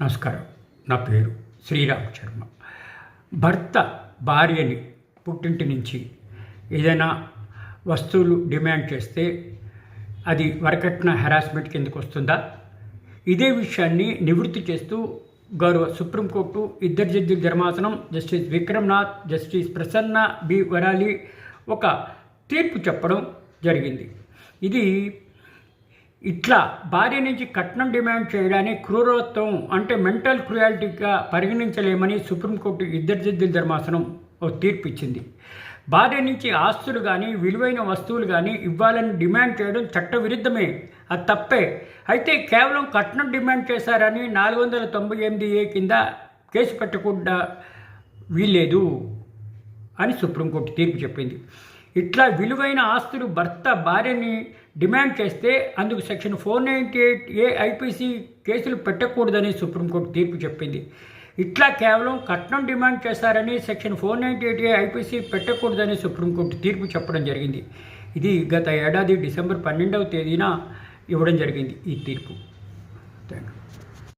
నమస్కారం. నా పేరు శ్రీరామ్ శర్మ. భర్త భార్యని పుట్టింటి నుంచి ఏదైనా వస్తువులు డిమాండ్ చేస్తే అది వరకట్న హెరాస్మెంట్ కిందకు వస్తుందా? ఇదే విషయాన్ని నివృత్తి చేస్తూ గౌరవ సుప్రీంకోర్టు ఇద్దరు జడ్జిల ధర్మాసనం justice Vikramnath, justice Prasanna B Varale ఒక తీర్పు చెప్పడం జరిగింది. ఇది ఇట్లా భార్య నుంచి కట్నం డిమాండ్ చేయడాన్ని క్రూరత్వం అంటే మెంటల్ క్రూయాలిటీగా పరిగణించలేమని సుప్రీంకోర్టు ఇద్దరు జడ్జిల ధర్మాసనం ఓ తీర్పు ఇచ్చింది. భార్య నుంచి ఆస్తులు కానీ విలువైన వస్తువులు కానీ ఇవ్వాలని డిమాండ్ చేయడం చట్టవిరుద్ధమే, అది తప్పే. అయితే కేవలం కట్నం డిమాండ్ చేశారని 498A కింద కేసు పెట్టకుండా వీల్లేదు అని సుప్రీంకోర్టు తీర్పు చెప్పింది. ఇట్లా విలువైన ఆస్తులు భర్త భార్యని డిమాండ్ చేస్తే అందుకు సెక్షన్ 498A ఐపీసీ కేసులు పెట్టకూడదని సుప్రీంకోర్టు తీర్పు చెప్పింది. ఇట్లా కేవలం కట్నం డిమాండ్ చేశారని సెక్షన్ 498A ఐపీసీ పెట్టకూడదని సుప్రీంకోర్టు తీర్పు చెప్పడం జరిగింది. ఇది గత ఏడాది డిసెంబర్ 12వ తేదీన ఇవ్వడం జరిగింది ఈ తీర్పు. Thank you.